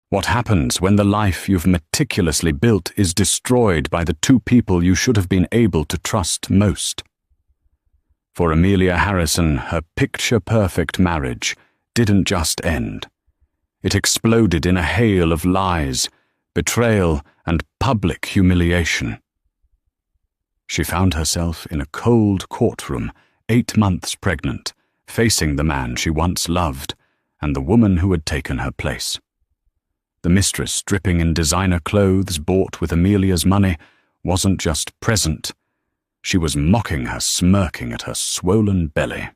What happens when the life you've meticulously built is destroyed by the two people you should have been able to trust most? For Amelia Harrison, her picture-perfect marriage didn't just end. It exploded in a hail of lies, betrayal, and public humiliation. She found herself in a cold courtroom, 8 months pregnant, facing the man she once loved and the woman who had taken her place. The mistress, dripping in designer clothes bought with Amelia's money, wasn't just present. She was mocking her, smirking at her swollen belly.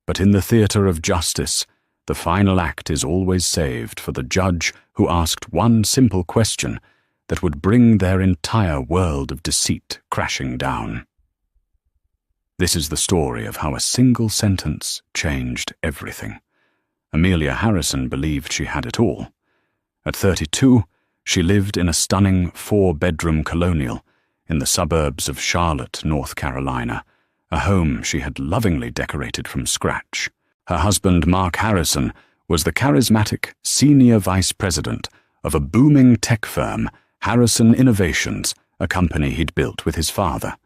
But in the theatre of justice, the final act is always saved for the judge who asked one simple question that would bring their entire world of deceit crashing down. This is the story of how a single sentence changed everything. Amelia Harrison believed she had it all. At 32, she lived in a stunning 4-bedroom colonial in the suburbs of Charlotte, North Carolina, a home she had lovingly decorated from scratch. Her husband, Mark Harrison, was the charismatic senior vice president of a booming tech firm, Harrison Innovations, a company he'd built with his father.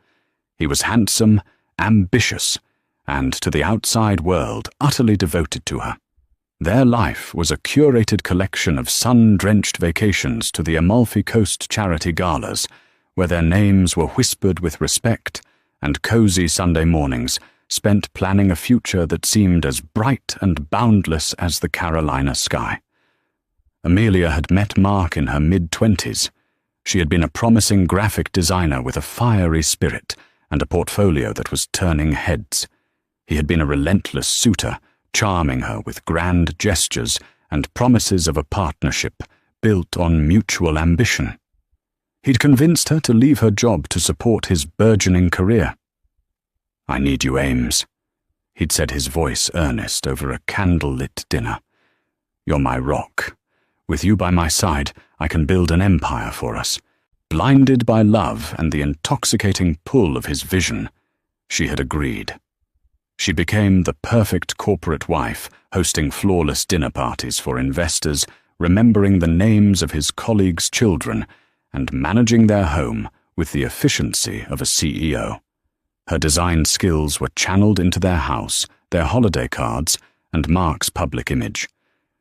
He was handsome, ambitious, and to the outside world utterly devoted to her. Their life was a curated collection of sun-drenched vacations to the Amalfi Coast charity galas, where their names were whispered with respect, and cozy Sunday mornings spent planning a future that seemed as bright and boundless as the Carolina sky. Amelia had met Mark in her mid-20s. She had been a promising graphic designer with a fiery spirit and a portfolio that was turning heads. He had been a relentless suitor, charming her with grand gestures and promises of a partnership built on mutual ambition. He'd convinced her to leave her job to support his burgeoning career. "I need you, Ames," he'd said, his voice earnest over a candle-lit dinner. "You're my rock. With you by my side, I can build an empire for us." Blinded by love and the intoxicating pull of his vision, she had agreed. She became the perfect corporate wife, hosting flawless dinner parties for investors, remembering the names of his colleagues' children, and managing their home with the efficiency of a CEO. Her design skills were channeled into their house, their holiday cards, and Mark's public image.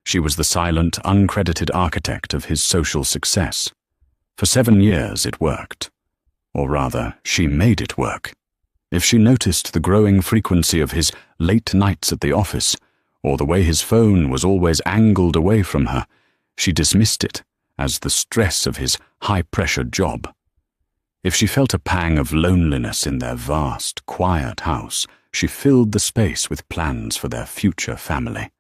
She was the silent, uncredited architect of his social success. For 7 years it worked. Or rather, she made it work. If she noticed the growing frequency of his late nights at the office, or the way his phone was always angled away from her, she dismissed it as the stress of his high-pressure job. If she felt a pang of loneliness in their vast, quiet house, she filled the space with plans for their future family.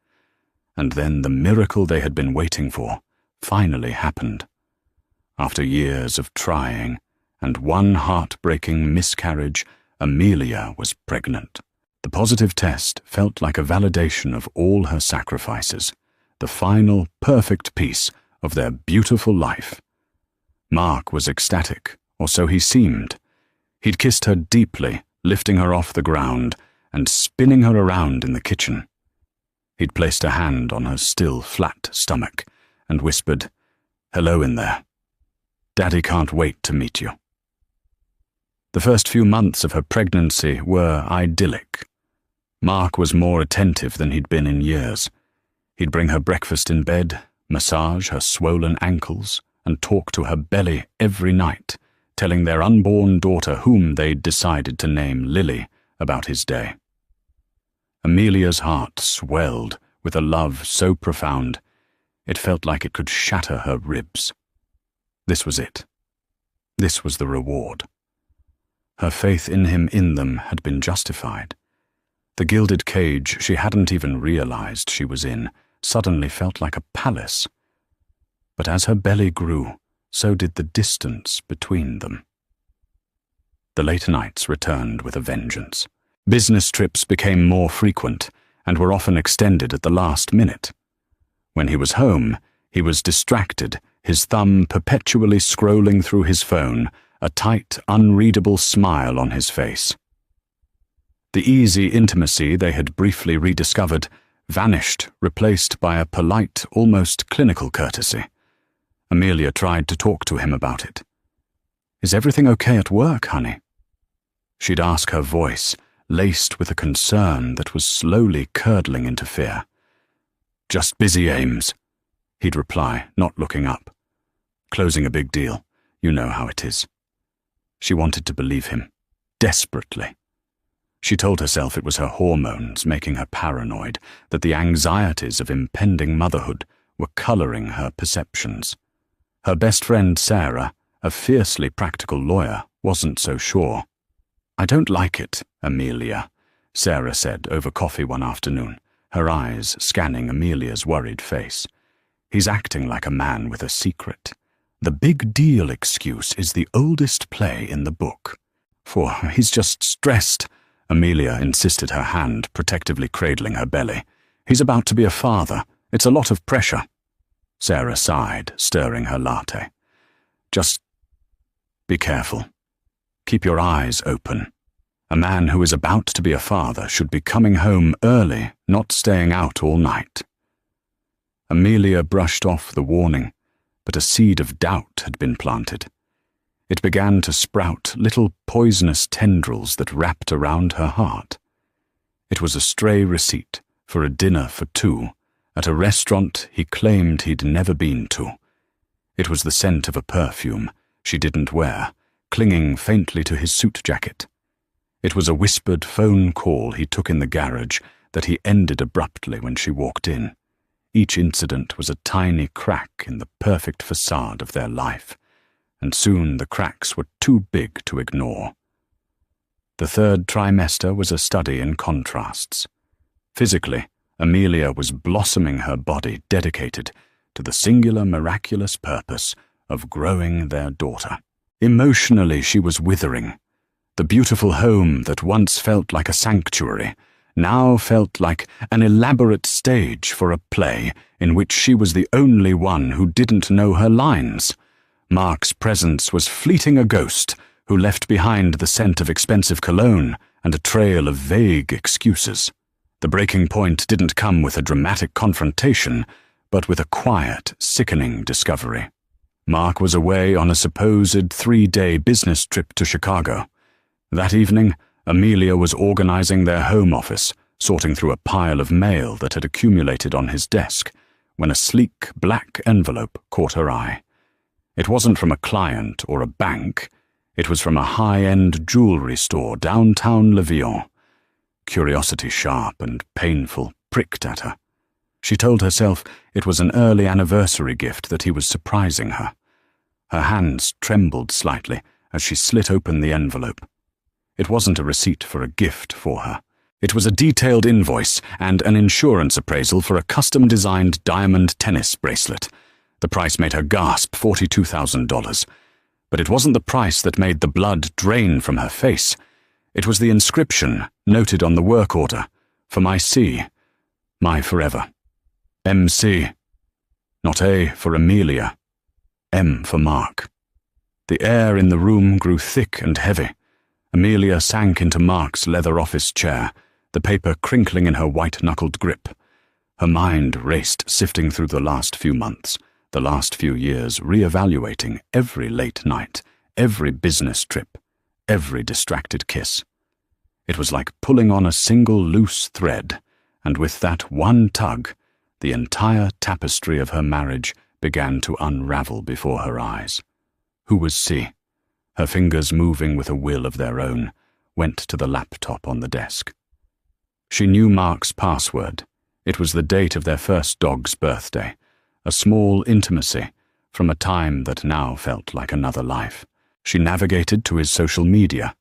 And then the miracle they had been waiting for finally happened. After years of trying and one heartbreaking miscarriage, Amelia was pregnant. The positive test felt like a validation of all her sacrifices, the final, perfect piece of their beautiful life. Mark was ecstatic, or so he seemed. He'd kissed her deeply, lifting her off the ground and spinning her around in the kitchen. He'd placed a hand on her still flat stomach and whispered, "Hello in there. Daddy can't wait to meet you." The first few months of her pregnancy were idyllic. Mark was more attentive than he'd been in years. He'd bring her breakfast in bed, massage her swollen ankles, and talk to her belly every night, telling their unborn daughter, whom they'd decided to name Lily, about his day. Amelia's heart swelled with a love so profound, it felt like it could shatter her ribs. This was it. This was the reward. Her faith in him, in them, had been justified. The gilded cage she hadn't even realized she was in suddenly felt like a palace. But as her belly grew, so did the distance between them. The late nights returned with a vengeance. Business trips became more frequent and were often extended at the last minute. When he was home, he was distracted, his thumb perpetually scrolling through his phone, a tight, unreadable smile on his face. The easy intimacy they had briefly rediscovered vanished, replaced by a polite, almost clinical courtesy. Amelia tried to talk to him about it. "Is everything okay at work, honey?" She'd ask, her voice laced with a concern that was slowly curdling into fear. "Just busy, Ames," he'd reply, not looking up. "Closing a big deal. You know how it is." She wanted to believe him, desperately. She told herself it was her hormones making her paranoid, that the anxieties of impending motherhood were coloring her perceptions. Her best friend Sarah, a fiercely practical lawyer, wasn't so sure. "I don't like it, Amelia," Sarah said over coffee one afternoon, her eyes scanning Amelia's worried face. "He's acting like a man with a secret. The big deal excuse is the oldest play in the book. For he's just stressed," Amelia insisted, her hand protectively cradling her belly. "He's about to be a father. It's a lot of pressure." Sarah sighed, stirring her latte. "Just be careful. Keep your eyes open. A man who is about to be a father should be coming home early, not staying out all night." Amelia brushed off the warning, but a seed of doubt had been planted. It began to sprout little poisonous tendrils that wrapped around her heart. It was a stray receipt for a dinner for two at a restaurant he claimed he'd never been to. It was the scent of a perfume she didn't wear, clinging faintly to his suit jacket. It was a whispered phone call he took in the garage that he ended abruptly when she walked in. Each incident was a tiny crack in the perfect facade of their life, and soon the cracks were too big to ignore. The third trimester was a study in contrasts. Physically, Amelia was blossoming her body dedicated to the singular miraculous purpose of growing their daughter. Emotionally, she was withering. The beautiful home that once felt like a sanctuary now felt like an elaborate stage for a play in which she was the only one who didn't know her lines. Mark's presence was fleeting, a ghost who left behind the scent of expensive cologne and a trail of vague excuses. The breaking point didn't come with a dramatic confrontation, but with a quiet, sickening discovery. Mark was away on a supposed 3-day business trip to Chicago. That evening, Amelia was organizing their home office, sorting through a pile of mail that had accumulated on his desk, when a sleek black envelope caught her eye. It wasn't from a client or a bank. It was from a high-end jewelry store downtown Levillon. Curiosity, sharp and painful, pricked at her. She told herself it was an early anniversary gift that he was surprising her. Her hands trembled slightly as she slit open the envelope. It wasn't a receipt for a gift for her. It was a detailed invoice and an insurance appraisal for a custom-designed diamond tennis bracelet. The price made her gasp, $42,000. But it wasn't the price that made the blood drain from her face. It was the inscription noted on the work order, for my C, my forever. MC. Not A for Amelia. M for Mark. The air in the room grew thick and heavy. Amelia sank into Mark's leather office chair, the paper crinkling in her white-knuckled grip. Her mind raced, sifting through the last few months, the last few years, re-evaluating every late night, every business trip, every distracted kiss. It was like pulling on a single loose thread, and with that one tug, the entire tapestry of her marriage began to unravel before her eyes. Who was C? Her fingers, moving with a will of their own, went to the laptop on the desk. She knew Mark's password. It was the date of their first dog's birthday, a small intimacy from a time that now felt like another life. She navigated to his social media.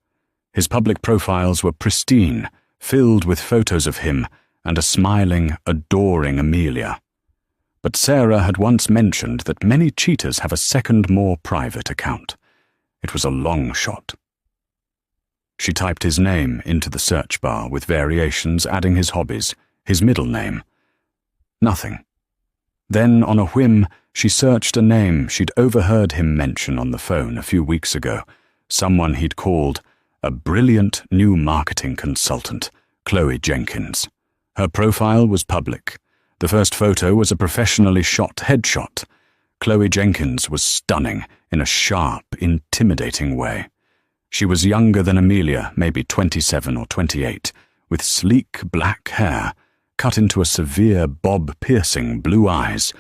His public profiles were pristine, filled with photos of him and a smiling, adoring Amelia. But Sarah had once mentioned that many cheaters have a second, more private account. It was a long shot. She typed his name into the search bar with variations, adding his hobbies, his middle name. Nothing. Then, on a whim, she searched a name she'd overheard him mention on the phone a few weeks ago, someone he'd called a brilliant new marketing consultant, Chloe Jenkins. Her profile was public. The first photo was a professionally shot headshot. Chloe Jenkins was stunning in a sharp, intimidating way. She was younger than Amelia, maybe 27 or 28, with sleek black hair, cut into a severe bob-piercing blue eyes,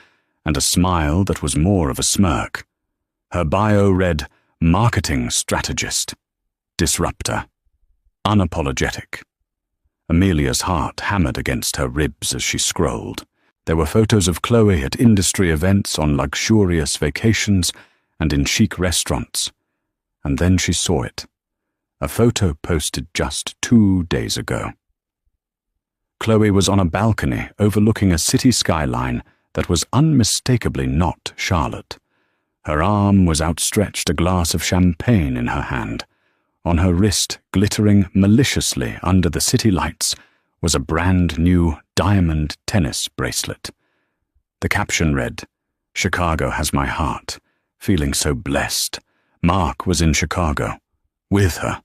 and a smile that was more of a smirk. Her bio read, marketing strategist, disruptor, unapologetic. Amelia's heart hammered against her ribs as she scrolled. There were photos of Chloe at industry events, on luxurious vacations, and in chic restaurants. And then she saw it. A photo posted just 2 days ago. Chloe was on a balcony overlooking a city skyline that was unmistakably not Charlotte. Her arm was outstretched, a glass of champagne in her hand. On her wrist, glittering maliciously under the city lights, was a brand-new diamond tennis bracelet. The caption read, "Chicago has my heart. Feeling so blessed." Mark was in Chicago. With her.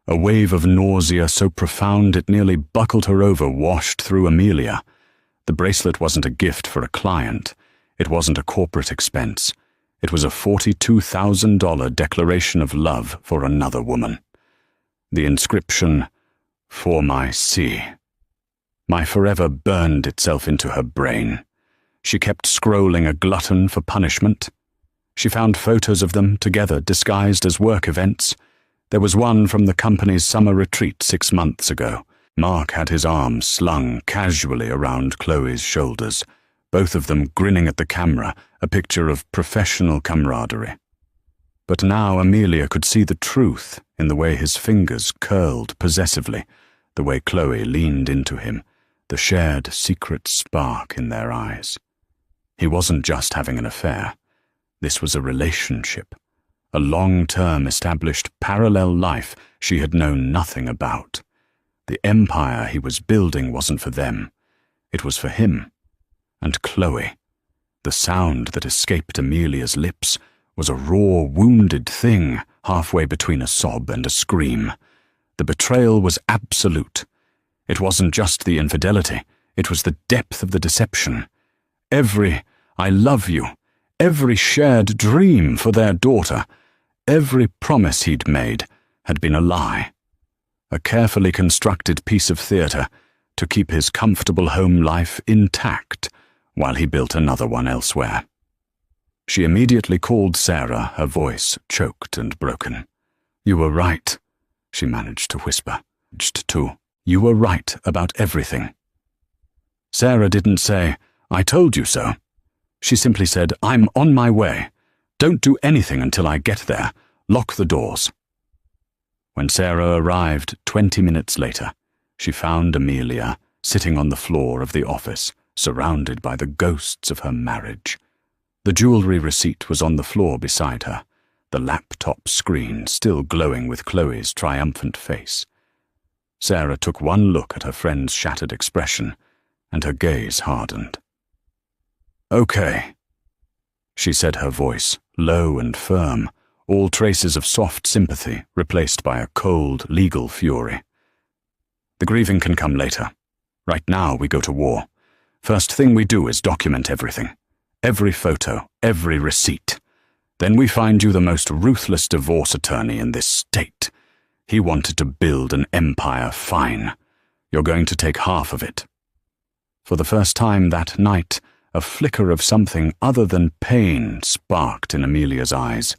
A wave of nausea so profound it nearly buckled her over washed through Amelia. The bracelet wasn't a gift for a client. It wasn't a corporate expense. It was a $42,000 declaration of love for another woman. The inscription, "For my C." My forever burned itself into her brain. She kept scrolling, a glutton for punishment. She found photos of them together, disguised as work events. There was one from the company's summer retreat 6 months ago. Mark had his arms slung casually around Chloe's shoulders, both of them grinning at the camera, a picture of professional camaraderie. But now Amelia could see the truth in the way his fingers curled possessively, the way Chloe leaned into him, the shared secret spark in their eyes. He wasn't just having an affair. This was a relationship. A long-term established parallel life she had known nothing about. The empire he was building wasn't for them. It was for him. And Chloe. The sound that escaped Amelia's lips was a raw, wounded thing halfway between a sob and a scream. The betrayal was absolute. It wasn't just the infidelity. It was the depth of the deception. Every "I love you," every shared dream for their daughter, every promise he'd made had been a lie. A carefully constructed piece of theatre to keep his comfortable home life intact while he built another one elsewhere. She immediately called Sarah, her voice choked and broken. "You were right," she managed to whisper. "You were right about everything." Sarah didn't say, "I told you so." She simply said, "I'm on my way. Don't do anything until I get there. Lock the doors." When Sarah arrived 20 minutes later, she found Amelia sitting on the floor of the office, surrounded by the ghosts of her marriage. The jewelry receipt was on the floor beside her, the laptop screen still glowing with Chloe's triumphant face. Sarah took one look at her friend's shattered expression, and her gaze hardened. "Okay," she said, her voice low and firm, all traces of soft sympathy replaced by a cold, legal fury. "The grieving can come later. Right now we go to war. First thing we do is document everything. Every photo, every receipt. Then we find you the most ruthless divorce attorney in this state. He wanted to build an empire, fine. You're going to take half of it." For the first time that night, a flicker of something other than pain sparked in Amelia's eyes.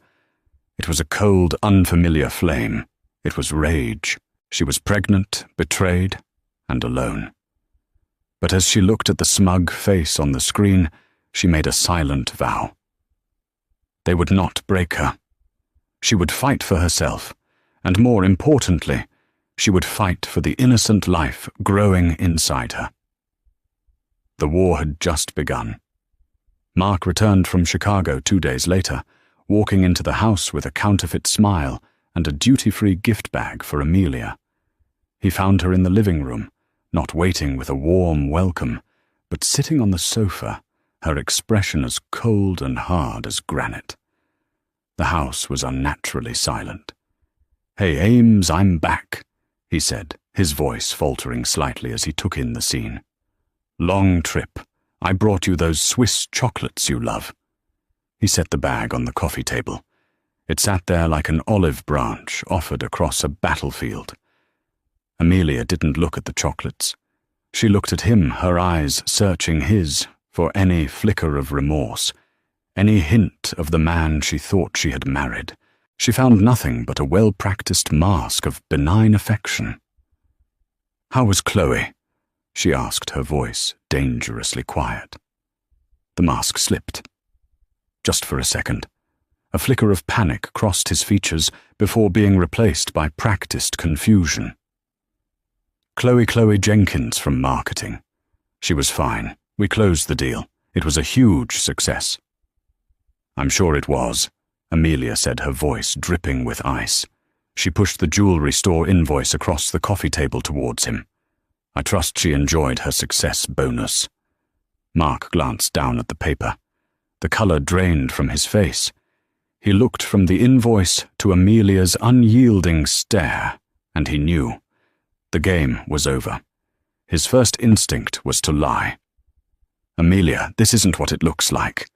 It was a cold, unfamiliar flame. It was rage. She was pregnant, betrayed, and alone. But as she looked at the smug face on the screen, she made a silent vow. They would not break her. She would fight for herself, and more importantly, she would fight for the innocent life growing inside her. The war had just begun. Mark returned from Chicago 2 days later, walking into the house with a counterfeit smile and a duty-free gift bag for Amelia. He found her in the living room, not waiting with a warm welcome, but sitting on the sofa, her expression as cold and hard as granite. The house was unnaturally silent. "Hey, Ames, I'm back," he said, his voice faltering slightly as he took in the scene. Long trip. I brought you those Swiss chocolates you love." He set the bag on the coffee table. It sat there like an olive branch offered across a battlefield. Amelia didn't look at the chocolates. She looked at him, her eyes searching his for any flicker of remorse, any hint of the man she thought she had married. She found nothing but a well-practiced mask of benign affection. "How was Chloe?" she asked, her voice dangerously quiet. The mask slipped. Just for a second. A flicker of panic crossed his features before being replaced by practiced confusion. Chloe Jenkins from marketing. She was fine. We closed the deal. It was a huge success." "I'm sure it was," Amelia said, her voice dripping with ice. She pushed the jewelry store invoice across the coffee table towards him. "I trust she enjoyed her success bonus." Mark glanced down at the paper. The color drained from his face. He looked from the invoice to Amelia's unyielding stare, and he knew. The game was over. His first instinct was to lie. "Amelia, this isn't what it looks like.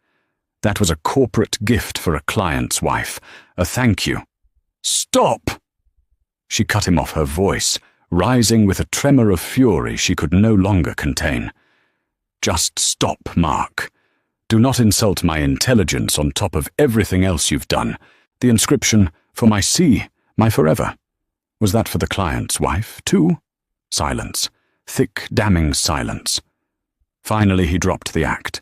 That was a corporate gift for a client's wife, a thank you." "Stop!" She cut him off, her voice rising with a tremor of fury she could no longer contain. "Just stop, Mark. Do not insult my intelligence on top of everything else you've done. The inscription, 'For my sea, my forever.' Was that for the client's wife, too?" Silence. Thick, damning silence. Finally he dropped the act.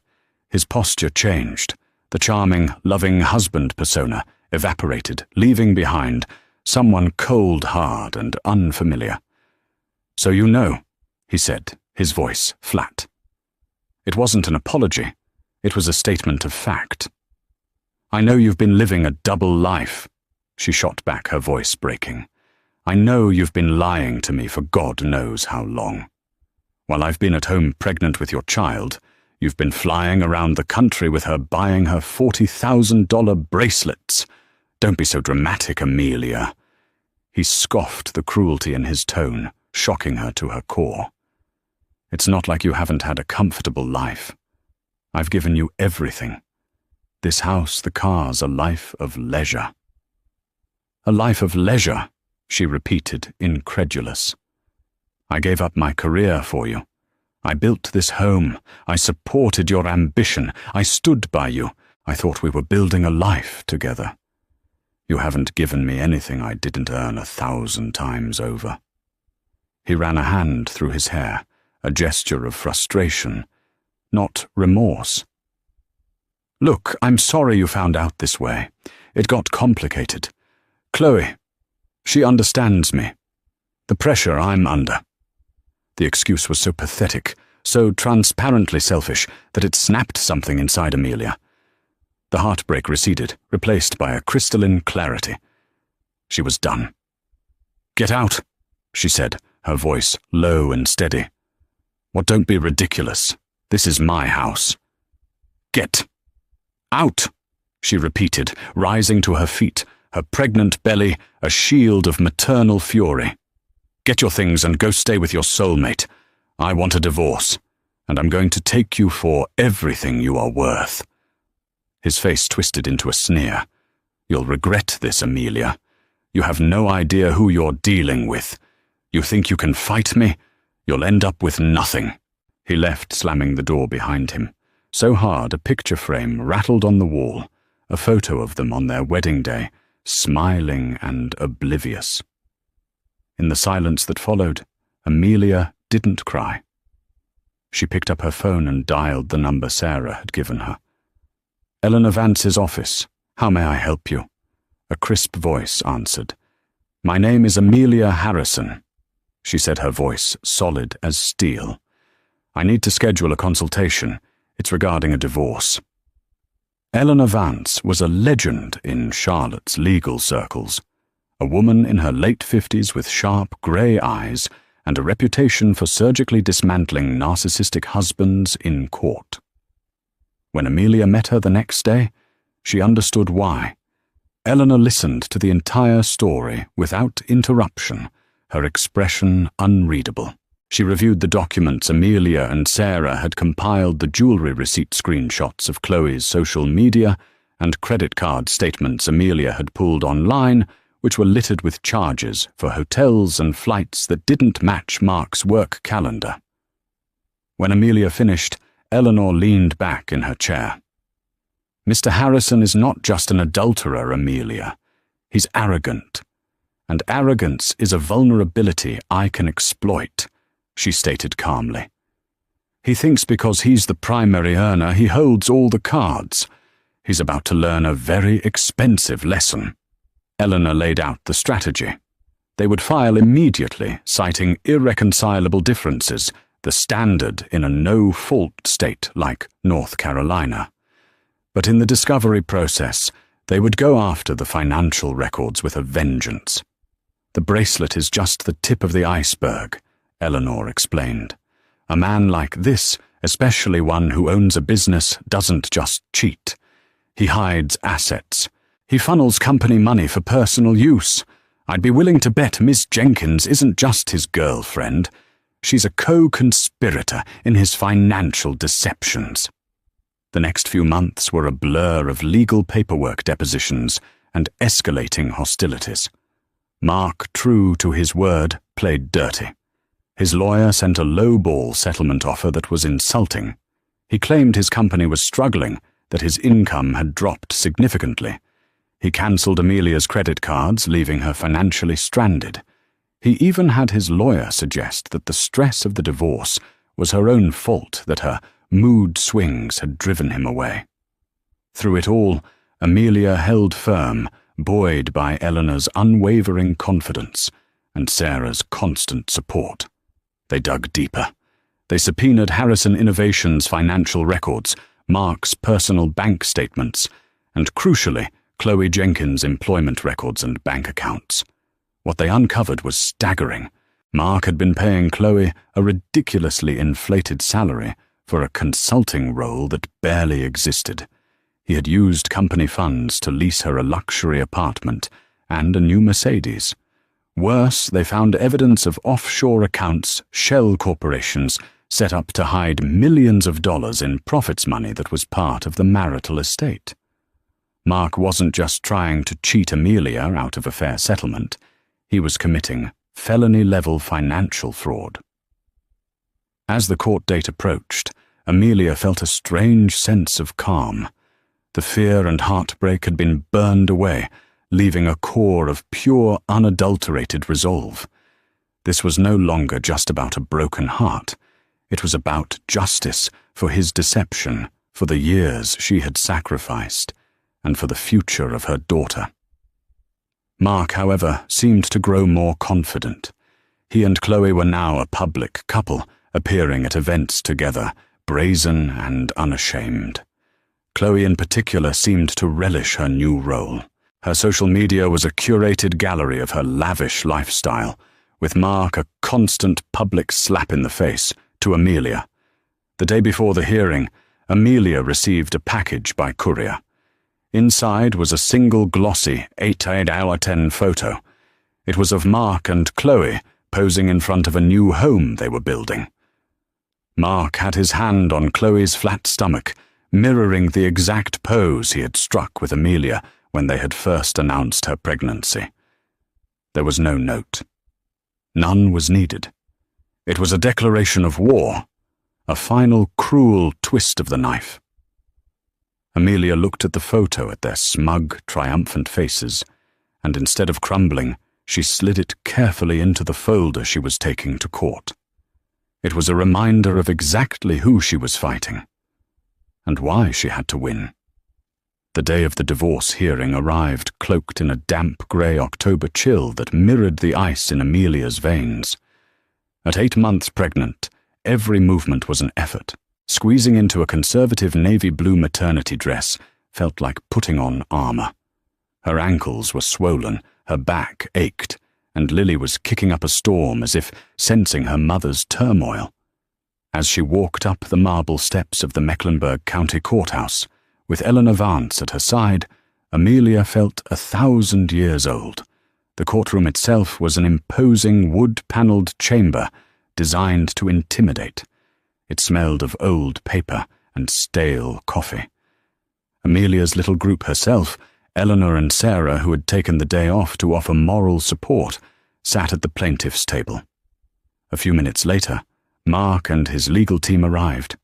His posture changed. The charming, loving husband persona evaporated, leaving behind someone cold, hard, and unfamiliar. "So you know," he said, his voice flat. It wasn't an apology. It was a statement of fact. "I know you've been living a double life," she shot back, her voice breaking. "I know you've been lying to me for God knows how long. While I've been at home pregnant with your child, you've been flying around the country with her, buying her $40,000 bracelets. Don't be so dramatic, Amelia." He scoffed, the cruelty in his tone, shocking her to her core. "It's not like you haven't had a comfortable life. I've given you everything. This house, the cars, a life of leisure." "A life of leisure," she repeated, incredulous. "I gave up my career for you. I built this home. I supported your ambition. I stood by you. I thought we were building a life together. You haven't given me anything I didn't earn 1,000 times over." He ran a hand through his hair, a gesture of frustration, not remorse. "Look, I'm sorry you found out this way. It got complicated. Chloe, she understands me. The pressure I'm under." The excuse was so pathetic, so transparently selfish, that it snapped something inside Amelia. The heartbreak receded, replaced by a crystalline clarity. She was done. "Get out," she said, her voice low and steady. "What, don't be ridiculous. This is my house." "Get out," she repeated, rising to her feet, her pregnant belly a shield of maternal fury. "Get your things and go stay with your soulmate. I want a divorce, and I'm going to take you for everything you are worth." His face twisted into a sneer. "You'll regret this, Amelia. You have no idea who you're dealing with. You think you can fight me? You'll end up with nothing." He left, slamming the door behind him. So hard a picture frame rattled on the wall, a photo of them on their wedding day, smiling and oblivious. In the silence that followed, Amelia didn't cry. She picked up her phone and dialed the number Sarah had given her. "Eleanor Vance's office. How may I help you?" A crisp voice answered. "My name is Amelia Harrison," she said, her voice solid as steel. "I need to schedule a consultation. It's regarding a divorce." Eleanor Vance was a legend in Charlotte's legal circles, a woman in her late 50s with sharp grey eyes and a reputation for surgically dismantling narcissistic husbands in court. When Amelia met her the next day, she understood why. Eleanor listened to the entire story without interruption, her expression unreadable. She reviewed the documents Amelia and Sarah had compiled, the jewelry receipt screenshots of Chloe's social media, and credit card statements Amelia had pulled online, which were littered with charges for hotels and flights that didn't match Mark's work calendar. When Amelia finished, Eleanor leaned back in her chair. "Mr. Harrison is not just an adulterer, Amelia. He's arrogant. And arrogance is a vulnerability I can exploit," she stated calmly. "He thinks because he's the primary earner, he holds all the cards. He's about to learn a very expensive lesson." Eleanor laid out the strategy. They would file immediately, citing irreconcilable differences, the standard in a no-fault state like North Carolina. But in the discovery process, they would go after the financial records with a vengeance. "The bracelet is just the tip of the iceberg," Eleanor explained. "A man like this, especially one who owns a business, doesn't just cheat. He hides assets. He funnels company money for personal use. I'd be willing to bet Miss Jenkins isn't just his girlfriend. She's a co-conspirator in his financial deceptions." The next few months were a blur of legal paperwork depositions and escalating hostilities. Mark, true to his word, played dirty. His lawyer sent a low-ball settlement offer that was insulting. He claimed his company was struggling, that his income had dropped significantly. He cancelled Amelia's credit cards, leaving her financially stranded. He even had his lawyer suggest that the stress of the divorce was her own fault, that her mood swings had driven him away. Through it all, Amelia held firm, buoyed by Eleanor's unwavering confidence and Sarah's constant support. They dug deeper. They subpoenaed Harrison Innovations' financial records, Mark's personal bank statements, and crucially, Chloe Jenkins' employment records and bank accounts. What they uncovered was staggering. Mark had been paying Chloe a ridiculously inflated salary for a consulting role that barely existed. He had used company funds to lease her a luxury apartment and a new Mercedes. Worse, they found evidence of offshore accounts, shell corporations, set up to hide millions of dollars in profits money that was part of the marital estate. Mark wasn't just trying to cheat Amelia out of a fair settlement. He was committing felony-level financial fraud. As the court date approached, Amelia felt a strange sense of calm. The fear and heartbreak had been burned away, leaving a core of pure, unadulterated resolve. This was no longer just about a broken heart. It was about justice for his deception, for the years she had sacrificed, and for the future of her daughter. Mark, however, seemed to grow more confident. He and Chloe were now a public couple, appearing at events together, brazen and unashamed. Chloe in particular seemed to relish her new role. Her social media was a curated gallery of her lavish lifestyle, with Mark a constant public slap in the face to Amelia. The day before the hearing, Amelia received a package by courier. Inside was a single glossy 8/10 photo. It was of Mark and Chloe posing in front of a new home they were building. Mark had his hand on Chloe's flat stomach, mirroring the exact pose he had struck with Amelia when they had first announced her pregnancy. There was no note. None was needed. It was a declaration of war, a final cruel twist of the knife. Amelia looked at the photo, at their smug, triumphant faces, and instead of crumbling, she slid it carefully into the folder she was taking to court. It was a reminder of exactly who she was fighting, and why she had to win. The day of the divorce hearing arrived cloaked in a damp grey October chill that mirrored the ice in Amelia's veins. At 8 months pregnant, every movement was an effort. Squeezing into a conservative navy blue maternity dress felt like putting on armor. Her ankles were swollen, her back ached, and Lily was kicking up a storm as if sensing her mother's turmoil. As she walked up the marble steps of the Mecklenburg County Courthouse, with Eleanor Vance at her side, Amelia felt 1,000 years old. The courtroom itself was an imposing wood-paneled chamber, designed to intimidate. It smelled of old paper and stale coffee. Amelia's little group herself, Eleanor and Sarah, who had taken the day off to offer moral support, sat at the plaintiff's table. A few minutes later, Mark and his legal team arrived.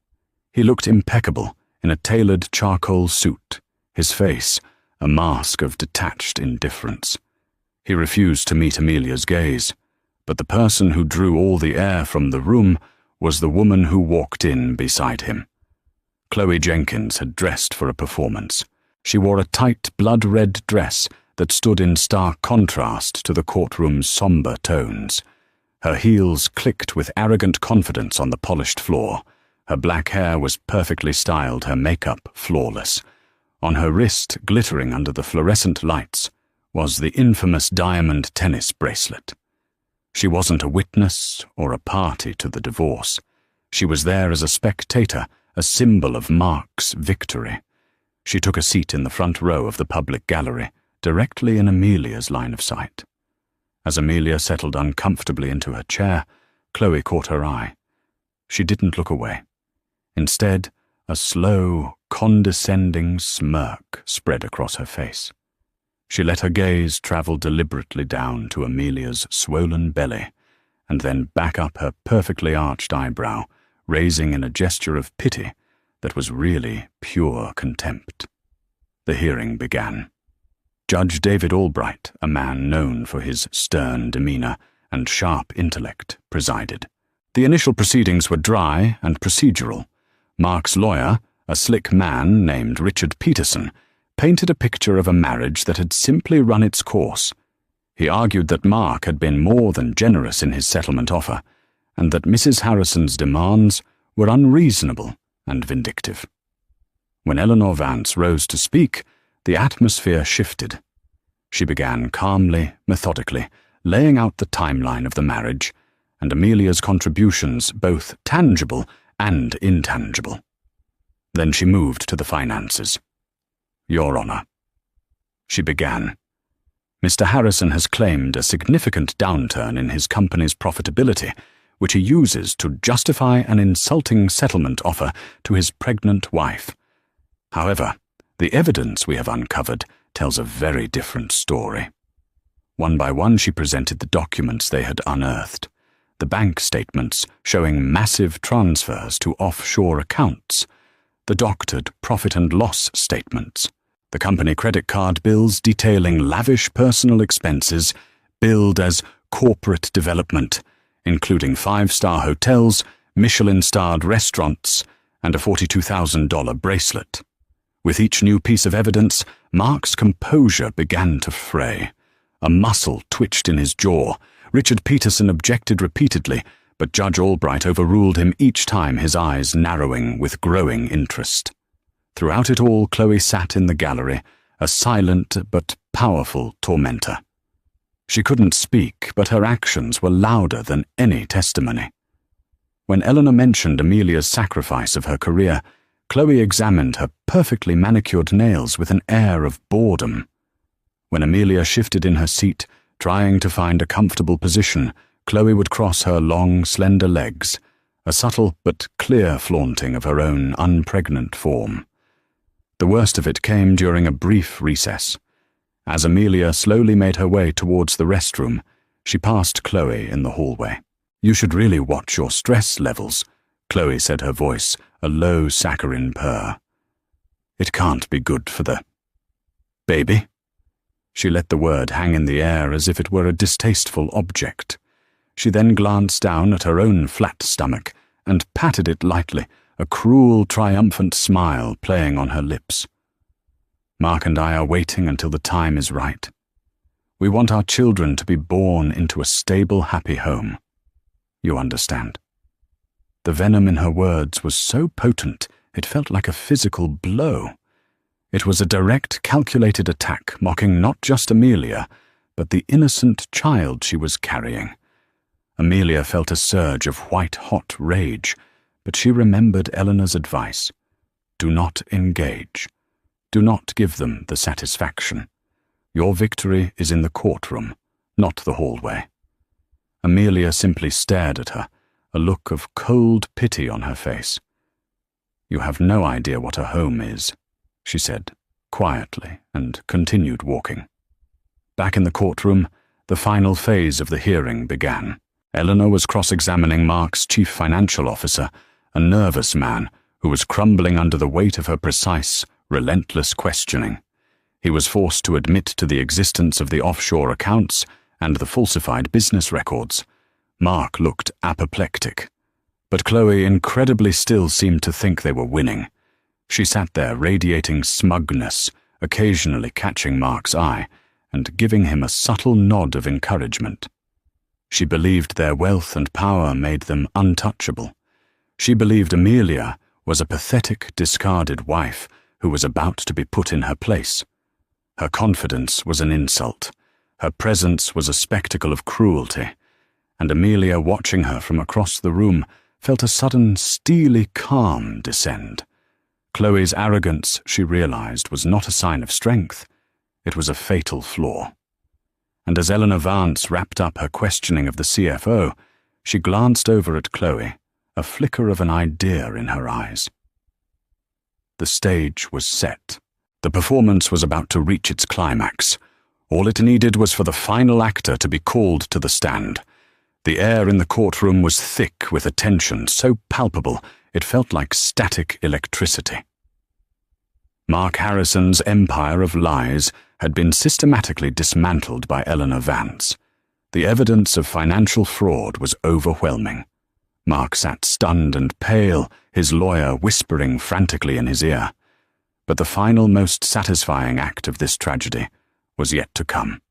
He looked impeccable in a tailored charcoal suit, his face a mask of detached indifference. He refused to meet Amelia's gaze, but the person who drew all the air from the room was the woman who walked in beside him. Chloe Jenkins had dressed for a performance. She wore a tight blood-red dress that stood in stark contrast to the courtroom's somber tones. Her heels clicked with arrogant confidence on the polished floor. Her black hair was perfectly styled, her makeup flawless. On her wrist, glittering under the fluorescent lights, was the infamous diamond tennis bracelet. She wasn't a witness or a party to the divorce. She was there as a spectator, a symbol of Mark's victory. She took a seat in the front row of the public gallery, directly in Amelia's line of sight. As Amelia settled uncomfortably into her chair, Chloe caught her eye. She didn't look away. Instead, a slow, condescending smirk spread across her face. She let her gaze travel deliberately down to Amelia's swollen belly, and then back up her perfectly arched eyebrow, raising in a gesture of pity that was really pure contempt. The hearing began. Judge David Albright, a man known for his stern demeanor and sharp intellect, presided. The initial proceedings were dry and procedural. Mark's lawyer, a slick man named Richard Peterson, painted a picture of a marriage that had simply run its course. He argued that Mark had been more than generous in his settlement offer, and that Mrs. Harrison's demands were unreasonable and vindictive. When Eleanor Vance rose to speak, the atmosphere shifted. She began calmly, methodically, laying out the timeline of the marriage, and Amelia's contributions, both tangible and intangible. Then she moved to the finances. Your Honor. She began. Mr. Harrison has claimed a significant downturn in his company's profitability, which he uses to justify an insulting settlement offer to his pregnant wife. However, the evidence we have uncovered tells a very different story. One by one she presented the documents they had unearthed, the bank statements showing massive transfers to offshore accounts, the doctored profit and loss statements, the company credit card bills detailing lavish personal expenses billed as corporate development, including 5-star hotels, Michelin-starred restaurants, and a $42,000 bracelet. With each new piece of evidence, Mark's composure began to fray. A muscle twitched in his jaw. Richard Peterson objected repeatedly, but Judge Albright overruled him each time, his eyes narrowing with growing interest. Throughout it all, Chloe sat in the gallery, a silent but powerful tormentor. She couldn't speak, but her actions were louder than any testimony. When Eleanor mentioned Amelia's sacrifice of her career, Chloe examined her perfectly manicured nails with an air of boredom. When Amelia shifted in her seat, trying to find a comfortable position, Chloe would cross her long, slender legs, a subtle but clear flaunting of her own unpregnant form. The worst of it came during a brief recess. As Amelia slowly made her way towards the restroom, she passed Chloe in the hallway. You should really watch your stress levels, Chloe said, her voice a low saccharine purr. It can't be good for the baby. She let the word hang in the air as if it were a distasteful object. She then glanced down at her own flat stomach and patted it lightly, a cruel, triumphant smile playing on her lips. Mark and I are waiting until the time is right. We want our children to be born into a stable, happy home. You understand. The venom in her words was so potent it felt like a physical blow. It was a direct, calculated attack, mocking not just Amelia, but the innocent child she was carrying. Amelia felt a surge of white-hot rage, but she remembered Eleanor's advice. Do not engage. Do not give them the satisfaction. Your victory is in the courtroom, not the hallway. Amelia simply stared at her, a look of cold pity on her face. "You have no idea what a home is," she said, quietly, and continued walking. Back in the courtroom, the final phase of the hearing began. Eleanor was cross-examining Mark's chief financial officer, a nervous man who was crumbling under the weight of her precise, relentless questioning. He was forced to admit to the existence of the offshore accounts and the falsified business records. Mark looked apoplectic, but Chloe incredibly still seemed to think they were winning. She sat there radiating smugness, occasionally catching Mark's eye and giving him a subtle nod of encouragement. She believed their wealth and power made them untouchable. She believed Amelia was a pathetic, discarded wife who was about to be put in her place. Her confidence was an insult. Her presence was a spectacle of cruelty, and Amelia, watching her from across the room, felt a sudden steely calm descend. Chloe's arrogance, she realized, was not a sign of strength. It was a fatal flaw. And as Eleanor Vance wrapped up her questioning of the CFO, she glanced over at Chloe, a flicker of an idea in her eyes. The stage was set. The performance was about to reach its climax. All it needed was for the final actor to be called to the stand. The air in the courtroom was thick with a tension so palpable it felt like static electricity. Mark Harrison's empire of lies had been systematically dismantled by Eleanor Vance. The evidence of financial fraud was overwhelming. Mark sat stunned and pale, his lawyer whispering frantically in his ear. But the final, most satisfying act of this tragedy was yet to come.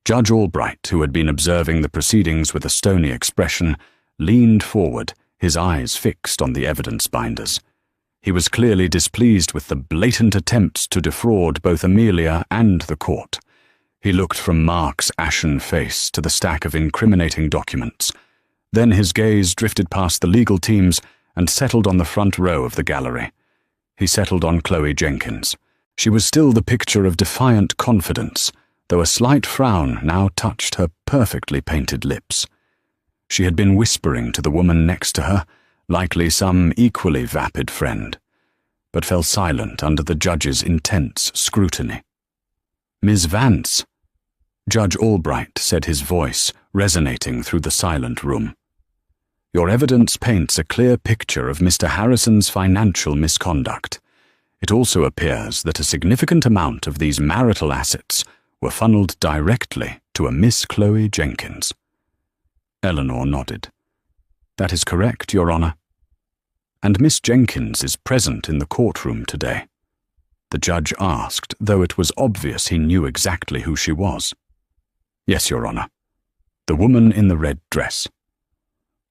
Judge Albright, who had been observing the proceedings with a stony expression, leaned forward, his eyes fixed on the evidence binders. He was clearly displeased with the blatant attempts to defraud both Amelia and the court. He looked from Mark's ashen face to the stack of incriminating documents. Then his gaze drifted past the legal teams and settled on the front row of the gallery. He settled on Chloe Jenkins. She was still the picture of defiant confidence, though a slight frown now touched her perfectly painted lips. She had been whispering to the woman next to her, likely some equally vapid friend, but fell silent under the judge's intense scrutiny. "Miss Vance," Judge Albright said, his voice resonating through the silent room. "Your evidence paints a clear picture of Mr. Harrison's financial misconduct. It also appears that a significant amount of these marital assets were funneled directly to a Miss Chloe Jenkins." Eleanor nodded. "That is correct, Your Honor. And Miss Jenkins is present in the courtroom today?" the judge asked, though it was obvious he knew exactly who she was. "Yes, Your Honor. The woman in the red dress."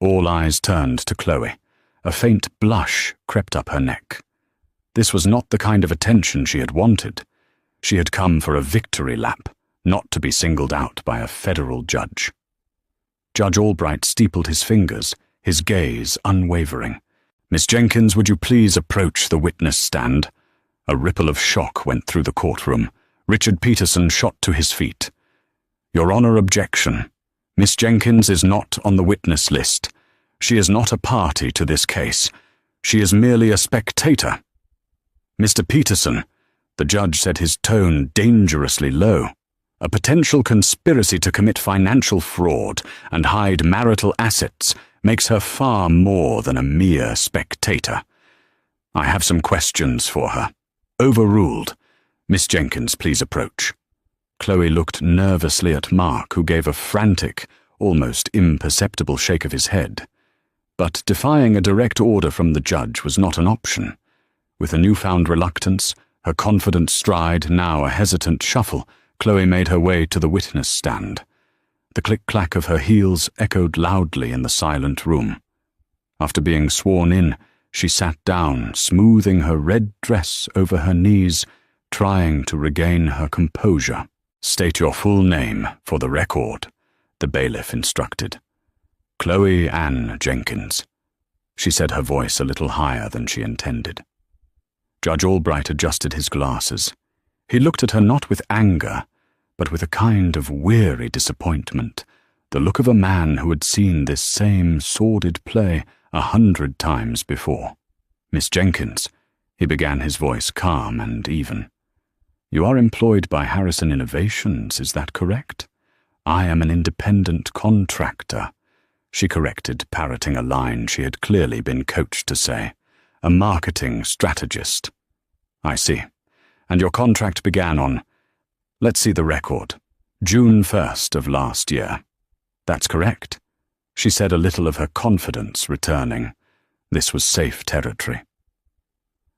All eyes turned to Chloe. A faint blush crept up her neck. This was not the kind of attention she had wanted. She had come for a victory lap, not to be singled out by a federal judge. Judge Albright steepled his fingers, his gaze unwavering. "Miss Jenkins, would you please approach the witness stand?" A ripple of shock went through the courtroom. Richard Peterson shot to his feet. "Your Honor, objection. Miss Jenkins is not on the witness list. She is not a party to this case. She is merely a spectator." "Mr. Peterson," the judge said, his tone dangerously low, "a potential conspiracy to commit financial fraud and hide marital assets makes her far more than a mere spectator. I have some questions for her." Overruled. "Miss Jenkins, please approach." Chloe looked nervously at Mark, who gave a frantic, almost imperceptible shake of his head. But defying a direct order from the judge was not an option. With a newfound reluctance, her confident stride now a hesitant shuffle, Chloe made her way to the witness stand. The click-clack of her heels echoed loudly in the silent room. After being sworn in, she sat down, smoothing her red dress over her knees, trying to regain her composure. "State your full name for the record," the bailiff instructed. "Chloe Ann Jenkins," she said, her voice a little higher than she intended. Judge Albright adjusted his glasses. He looked at her not with anger, but with a kind of weary disappointment, the look of a man who had seen this same sordid play 100 times before. "Miss Jenkins," he began, his voice calm and even. "You are employed by Harrison Innovations, is that correct?" "I am an independent contractor," she corrected, parroting a line she had clearly been coached to say. "A marketing strategist." "I see. And your contract began on, let's see the record, June 1st of last year." "That's correct," she said, a little of her confidence returning. This was safe territory.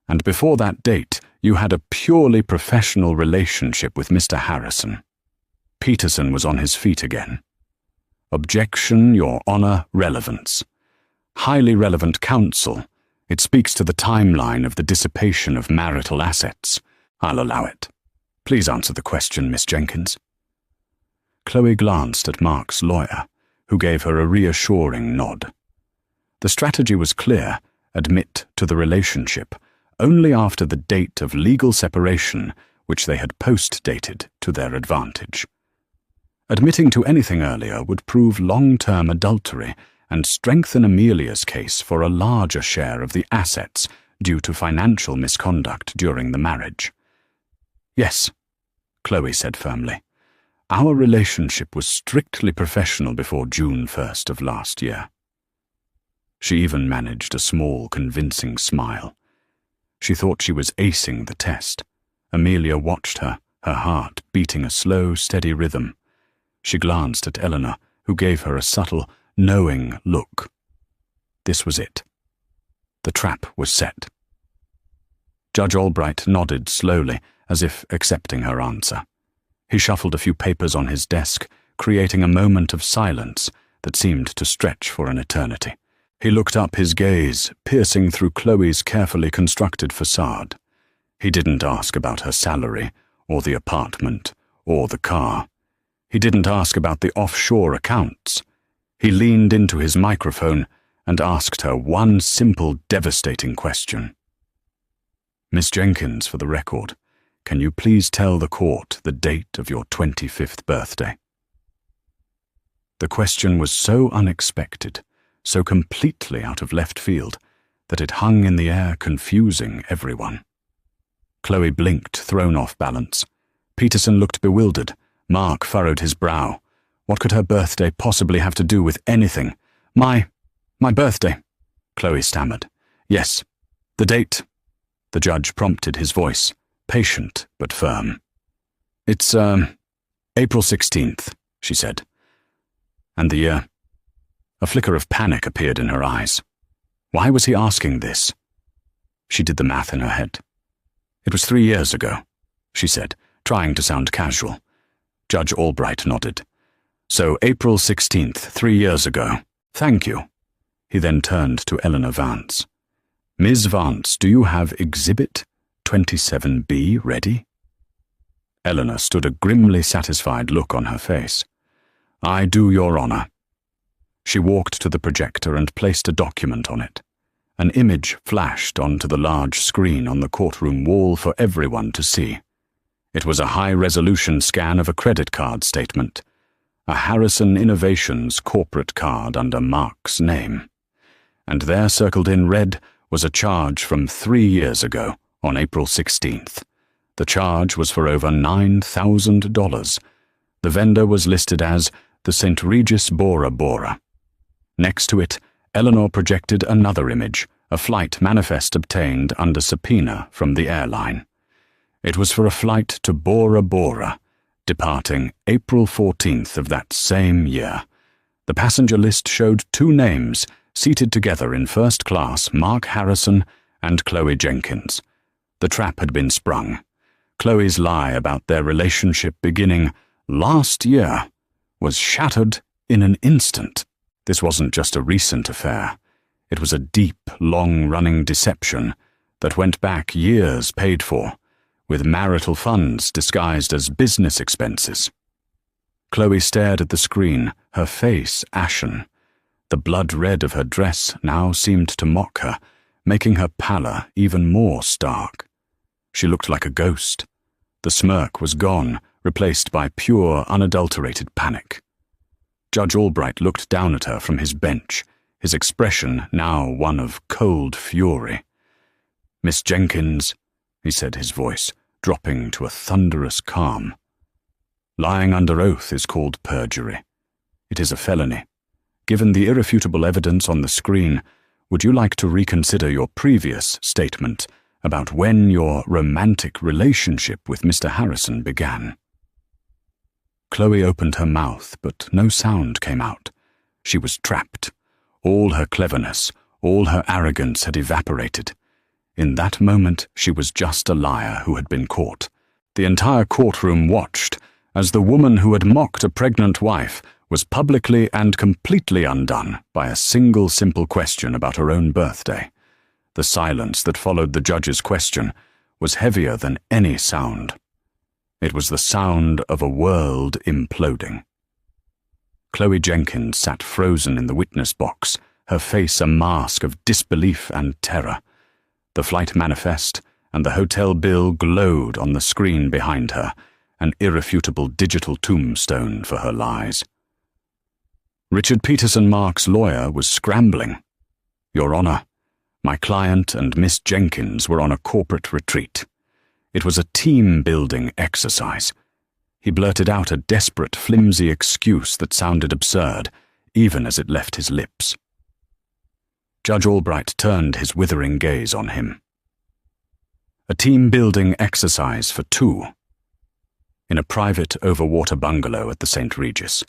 "And before that date, you had a purely professional relationship with Mr. Harrison." Peterson was on his feet again. "Objection, Your Honor, relevance. Highly relevant counsel. It speaks to the timeline of the dissipation of marital assets. I'll allow it. Please answer the question, Miss Jenkins." Chloe glanced at Mark's lawyer, who gave her a reassuring nod. The strategy was clear: admit to the relationship only after the date of legal separation, which they had post-dated to their advantage. Admitting to anything earlier would prove long-term adultery and strengthen Amelia's case for a larger share of the assets due to financial misconduct during the marriage. "Yes," Chloe said firmly. "Our relationship was strictly professional before June 1st of last year." She even managed a small, convincing smile. She thought she was acing the test. Amelia watched her, her heart beating a slow, steady rhythm. She glanced at Eleanor, who gave her a subtle, knowing look. This was it. The trap was set. Judge Albright nodded slowly, as if accepting her answer. He shuffled a few papers on his desk, creating a moment of silence that seemed to stretch for an eternity. He looked up, his gaze piercing through Chloe's carefully constructed facade. He didn't ask about her salary, or the apartment, or the car. He didn't ask about the offshore accounts. He leaned into his microphone and asked her one simple, devastating question. "Miss Jenkins, for the record, can you please tell the court the date of your 25th birthday?" The question was so unexpected, so completely out of left field, that it hung in the air, confusing everyone. Chloe blinked, thrown off balance. Peterson looked bewildered. Mark furrowed his brow. What could her birthday possibly have to do with anything? My birthday," Chloe stammered. "Yes, the date," the judge prompted, his voice patient but firm. "It's, April 16th, she said. "And the year?" A flicker of panic appeared in her eyes. Why was he asking this? She did the math in her head. "It was 3 years ago," she said, trying to sound casual. Judge Albright nodded. "So April 16th, 3 years ago. Thank you." He then turned to Eleanor Vance. "Ms. Vance, do you have Exhibit 27B ready?" Eleanor stood, a grimly satisfied look on her face. "I do, Your Honor." She walked to the projector and placed a document on it. An image flashed onto the large screen on the courtroom wall for everyone to see. It was a high-resolution scan of a credit card statement, a Harrison Innovations corporate card under Mark's name. And there, circled in red, was a charge from 3 years ago, on April 16th. The charge was for over $9,000. The vendor was listed as the St. Regis Bora Bora. Next to it, Eleanor projected another image, a flight manifest obtained under subpoena from the airline. It was for a flight to Bora Bora, departing April 14th of that same year. The passenger list showed 2 names, seated together in first class, Mark Harrison and Chloe Jenkins. The trap had been sprung. Chloe's lie about their relationship beginning last year was shattered in an instant. This wasn't just a recent affair. It was a deep, long-running deception that went back years paid for, with marital funds disguised as business expenses. Chloe stared at the screen, her face ashen. The blood red of her dress now seemed to mock her, making her pallor even more stark. She looked like a ghost. The smirk was gone, replaced by pure, unadulterated panic. Judge Albright looked down at her from his bench, his expression now one of cold fury. "Miss Jenkins," he said, his voice dropping to a thunderous calm. "Lying under oath is called perjury. It is a felony. Given the irrefutable evidence on the screen, would you like to reconsider your previous statement about when your romantic relationship with Mr. Harrison began?" Chloe opened her mouth, but no sound came out. She was trapped. All her cleverness, all her arrogance had evaporated. In that moment, she was just a liar who had been caught. The entire courtroom watched as the woman who had mocked a pregnant wife was publicly and completely undone by a single simple question about her own birthday. The silence that followed the judge's question was heavier than any sound. It was the sound of a world imploding. Chloe Jenkins sat frozen in the witness box, her face a mask of disbelief and terror. The flight manifest and the hotel bill glowed on the screen behind her, an irrefutable digital tombstone for her lies. Richard Peterson Mark's lawyer was scrambling. "Your Honor, my client and Miss Jenkins were on a corporate retreat. It was a team-building exercise." He blurted out a desperate, flimsy excuse that sounded absurd, even as it left his lips. Judge Albright turned his withering gaze on him. "A team-building exercise for two. In a private overwater bungalow at the St. Regis,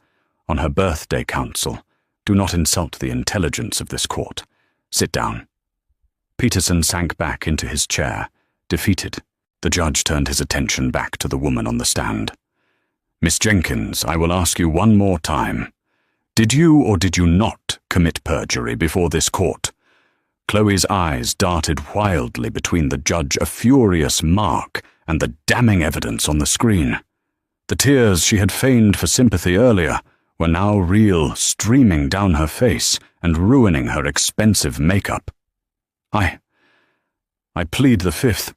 on her birthday council. Do not insult the intelligence of this court. Sit down." Peterson sank back into his chair, defeated. The judge turned his attention back to the woman on the stand. "Miss Jenkins, I will ask you one more time. Did you or did you not commit perjury before this court?" Chloe's eyes darted wildly between the judge, a furious Mark, and the damning evidence on the screen. The tears she had feigned for sympathy earlier were now real, streaming down her face and ruining her expensive makeup. I plead the fifth,"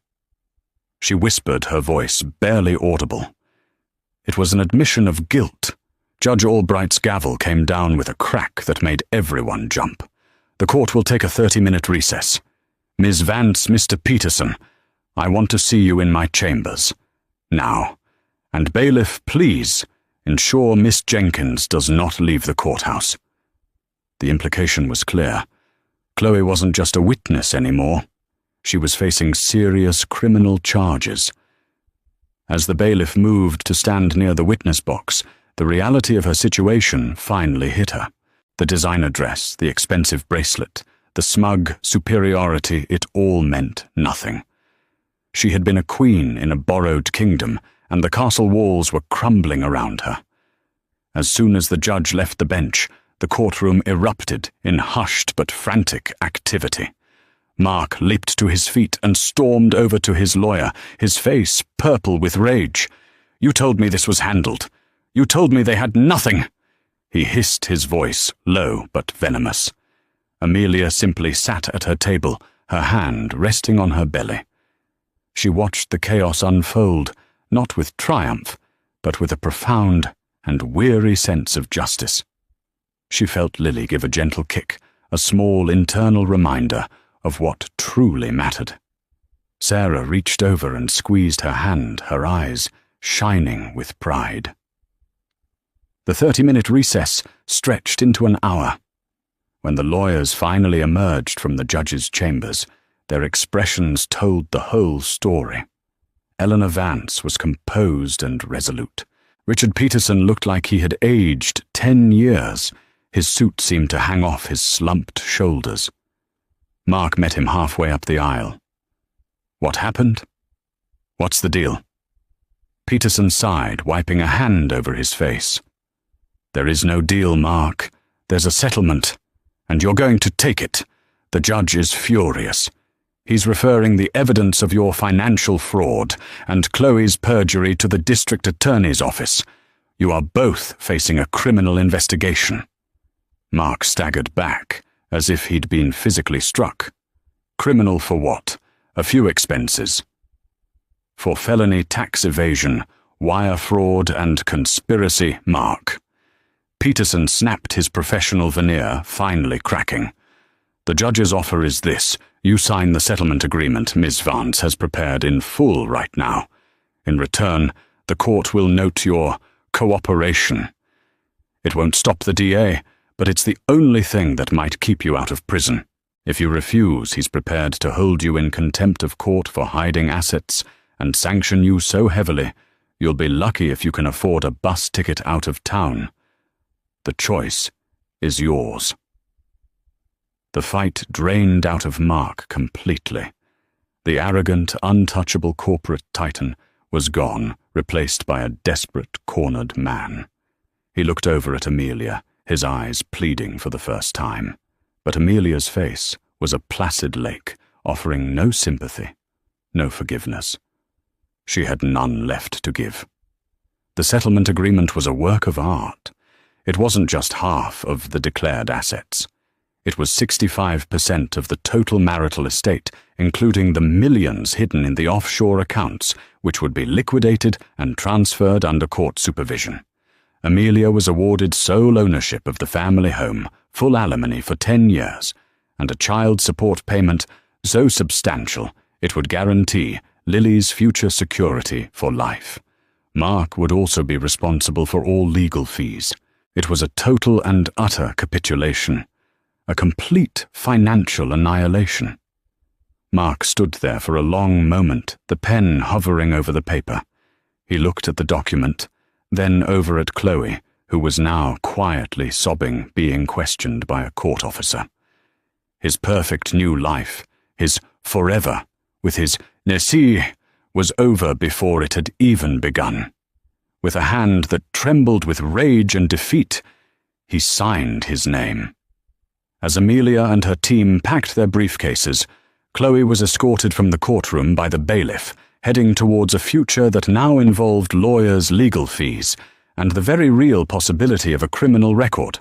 she whispered, her voice barely audible. It was an admission of guilt. Judge Albright's gavel came down with a crack that made everyone jump. "The court will take a 30-minute recess. Ms. Vance, Mr. Peterson, I want to see you in my chambers. Now. And bailiff, please, ensure Miss Jenkins does not leave the courthouse." The implication was clear. Chloe wasn't just a witness anymore. She was facing serious criminal charges. As the bailiff moved to stand near the witness box, the reality of her situation finally hit her. The designer dress, the expensive bracelet, the smug superiority, it all meant nothing. She had been a queen in a borrowed kingdom, and the castle walls were crumbling around her. As soon as the judge left the bench, the courtroom erupted in hushed but frantic activity. Mark leaped to his feet and stormed over to his lawyer, his face purple with rage. "You told me this was handled. You told me they had nothing." He hissed, his voice low but venomous. Amelia simply sat at her table, her hand resting on her belly. She watched the chaos unfold, not with triumph, but with a profound and weary sense of justice. She felt Lily give a gentle kick, a small internal reminder of what truly mattered. Sarah reached over and squeezed her hand, her eyes shining with pride. The 30-minute recess stretched into an hour. When the lawyers finally emerged from the judge's chambers, their expressions told the whole story. Eleanor Vance was composed and resolute. Richard Peterson looked like he had aged 10 years. His suit seemed to hang off his slumped shoulders. Mark met him halfway up the aisle. "What happened? What's the deal?" Peterson sighed, wiping a hand over his face. "There is no deal, Mark. There's a settlement, and you're going to take it. The judge is furious. He's referring the evidence of your financial fraud and Chloe's perjury to the district attorney's office. You are both facing a criminal investigation." Mark staggered back, as if he'd been physically struck. "Criminal for what? A few expenses." "For felony tax evasion, wire fraud, and conspiracy, Mark." Peterson snapped his professional veneer, finally cracking. "The judge's offer is this. You sign the settlement agreement Ms. Vance has prepared in full right now. In return, the court will note your cooperation. It won't stop the DA, but it's the only thing that might keep you out of prison. If you refuse, he's prepared to hold you in contempt of court for hiding assets and sanction you so heavily, you'll be lucky if you can afford a bus ticket out of town. The choice is yours." The fight drained out of Mark completely. The arrogant, untouchable corporate titan was gone, replaced by a desperate, cornered man. He looked over at Amelia, his eyes pleading for the first time. But Amelia's face was a placid lake, offering no sympathy, no forgiveness. She had none left to give. The settlement agreement was a work of art. It wasn't just half of the declared assets. It was 65% of the total marital estate, including the millions hidden in the offshore accounts, which would be liquidated and transferred under court supervision. Amelia was awarded sole ownership of the family home, full alimony for 10 years, and a child support payment so substantial it would guarantee Lily's future security for life. Mark would also be responsible for all legal fees. It was a total and utter capitulation, a complete financial annihilation. Mark stood there for a long moment, the pen hovering over the paper. He looked at the document, then over at Chloe, who was now quietly sobbing, being questioned by a court officer. His perfect new life, his forever, with his Nessie, was over before it had even begun. With a hand that trembled with rage and defeat, he signed his name. As Amelia and her team packed their briefcases, Chloe was escorted from the courtroom by the bailiff, heading towards a future that now involved lawyers' legal fees and the very real possibility of a criminal record.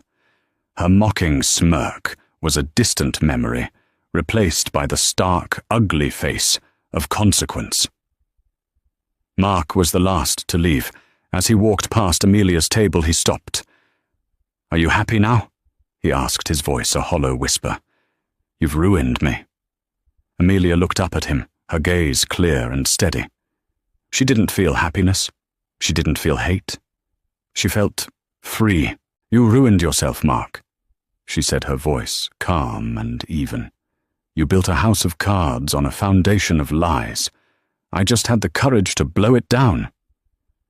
Her mocking smirk was a distant memory, replaced by the stark, ugly face of consequence. Mark was the last to leave. As he walked past Amelia's table, he stopped. "Are you happy now?" he asked, his voice a hollow whisper. "You've ruined me." Amelia looked up at him, her gaze clear and steady. She didn't feel happiness. She didn't feel hate. She felt free. "You ruined yourself, Mark," she said, her voice calm and even. "You built a house of cards on a foundation of lies. I just had the courage to blow it down."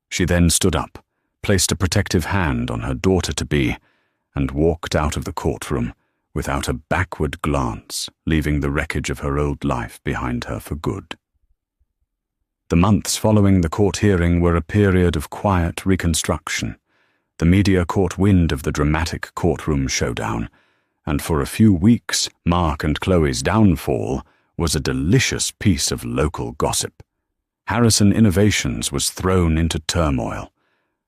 She then stood up, placed a protective hand on her daughter-to-be, and walked out of the courtroom without a backward glance, leaving the wreckage of her old life behind her for good. The months following the court hearing were a period of quiet reconstruction. The media caught wind of the dramatic courtroom showdown, and for a few weeks, Mark and Chloe's downfall was a delicious piece of local gossip. Harrison Innovations was thrown into turmoil,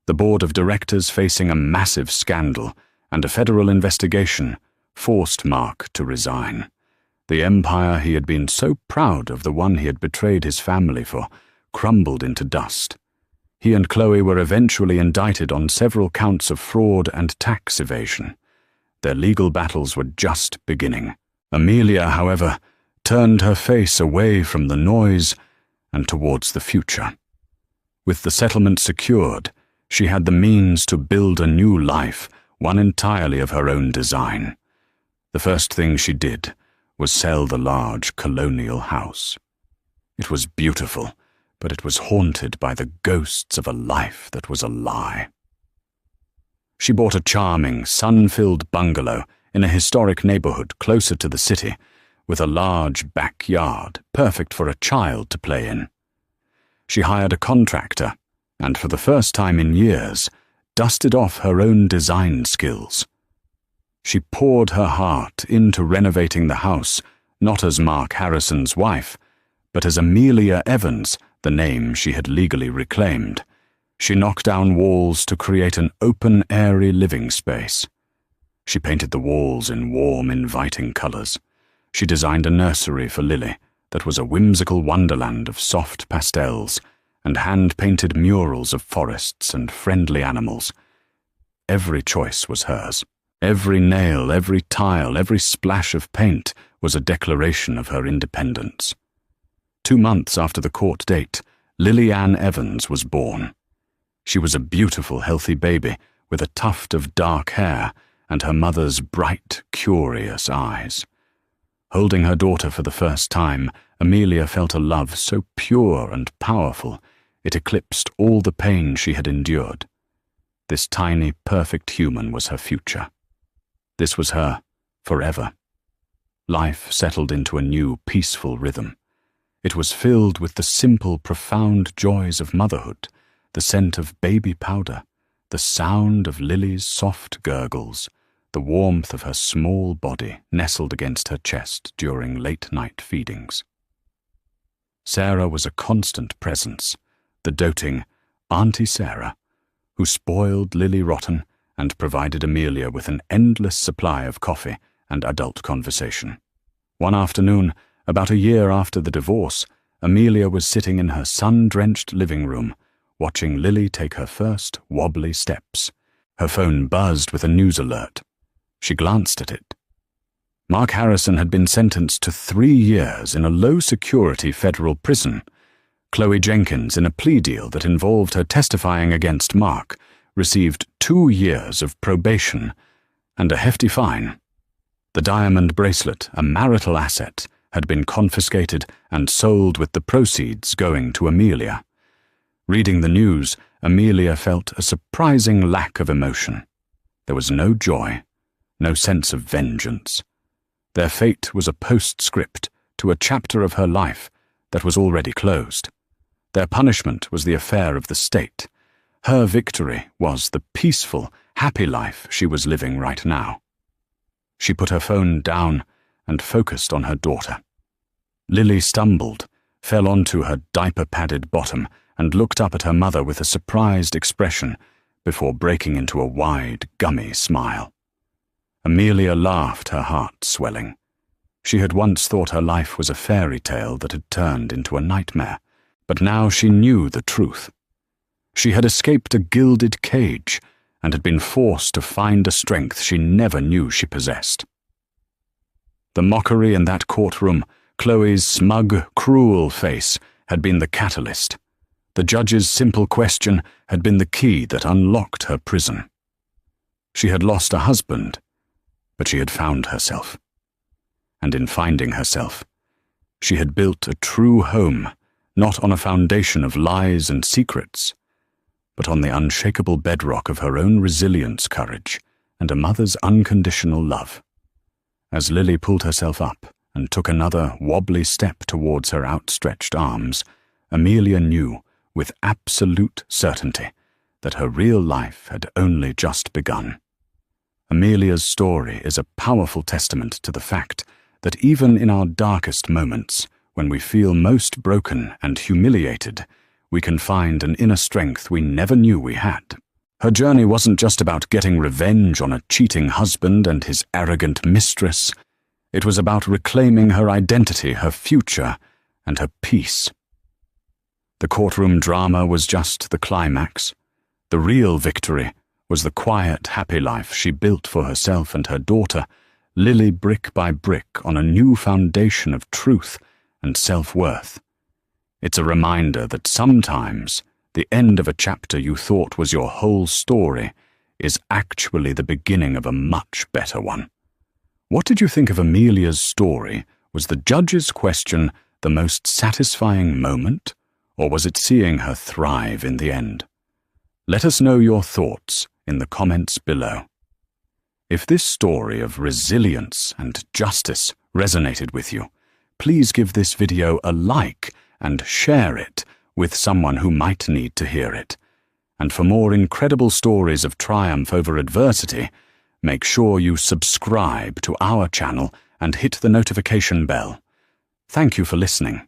the board of directors facing a massive scandal, and a federal investigation forced Mark to resign. The empire he had been so proud of, the one he had betrayed his family for, crumbled into dust. He and Chloe were eventually indicted on several counts of fraud and tax evasion. Their legal battles were just beginning. Amelia, however, turned her face away from the noise and towards the future. With the settlement secured, she had the means to build a new life, one entirely of her own design. The first thing she did was sell the large colonial house. It was beautiful, but it was haunted by the ghosts of a life that was a lie. She bought a charming, sun-filled bungalow in a historic neighborhood closer to the city, with a large backyard, perfect for a child to play in. She hired a contractor, and for the first time in years, dusted off her own design skills. She poured her heart into renovating the house, not as Mark Harrison's wife, but as Amelia Evans, the name she had legally reclaimed. She knocked down walls to create an open, airy living space. She painted the walls in warm, inviting colors. She designed a nursery for Lily that was a whimsical wonderland of soft pastels and hand-painted murals of forests and friendly animals. Every choice was hers. Every nail, every tile, every splash of paint was a declaration of her independence. 2 months after the court date, Lily Ann Evans was born. She was a beautiful, healthy baby with a tuft of dark hair and her mother's bright, curious eyes. Holding her daughter for the first time, Amelia felt a love so pure and powerful it eclipsed all the pain she had endured. This tiny, perfect human was her future. This was her forever. Life settled into a new, peaceful rhythm. It was filled with the simple, profound joys of motherhood, the scent of baby powder, the sound of Lily's soft gurgles, the warmth of her small body nestled against her chest during late-night feedings. Sarah was a constant presence, the doting Auntie Sarah, who spoiled Lily rotten and provided Amelia with an endless supply of coffee and adult conversation. One afternoon, about a year after the divorce, Amelia was sitting in her sun-drenched living room, watching Lily take her first wobbly steps. Her phone buzzed with a news alert. She glanced at it. Mark Harrison had been sentenced to 3 years in a low-security federal prison. Chloe Jenkins, in a plea deal that involved her testifying against Mark, received 2 years of probation and a hefty fine. The diamond bracelet, a marital asset, had been confiscated and sold with the proceeds going to Amelia. Reading the news, Amelia felt a surprising lack of emotion. There was no joy, no sense of vengeance. Their fate was a postscript to a chapter of her life that was already closed. Their punishment was the affair of the state. Her victory was the peaceful, happy life she was living right now. She put her phone down and focused on her daughter. Lily stumbled, fell onto her diaper-padded bottom, and looked up at her mother with a surprised expression before breaking into a wide, gummy smile. Amelia laughed, her heart swelling. She had once thought her life was a fairy tale that had turned into a nightmare, but now she knew the truth. She had escaped a gilded cage and had been forced to find a strength she never knew she possessed. The mockery in that courtroom, Chloe's smug, cruel face, had been the catalyst. The judge's simple question had been the key that unlocked her prison. She had lost a husband, but she had found herself. And in finding herself, she had built a true home, not on a foundation of lies and secrets, but on the unshakable bedrock of her own resilience, courage, and a mother's unconditional love. As Lily pulled herself up and took another wobbly step towards her outstretched arms, Amelia knew, with absolute certainty, that her real life had only just begun. Amelia's story is a powerful testament to the fact that even in our darkest moments, when we feel most broken and humiliated, we can find an inner strength we never knew we had. Her journey wasn't just about getting revenge on a cheating husband and his arrogant mistress. It was about reclaiming her identity, her future, and her peace. The courtroom drama was just the climax. The real victory was the quiet, happy life she built for herself and her daughter, Lily, brick by brick, on a new foundation of truth and self-worth. It's a reminder that sometimes the end of a chapter you thought was your whole story is actually the beginning of a much better one. What did you think of Amelia's story? Was the judge's question the most satisfying moment, or was it seeing her thrive in the end? Let us know your thoughts in the comments below. If this story of resilience and justice resonated with you, please give this video a like and share it with someone who might need to hear it. And for more incredible stories of triumph over adversity, make sure you subscribe to our channel and hit the notification bell. Thank you for listening.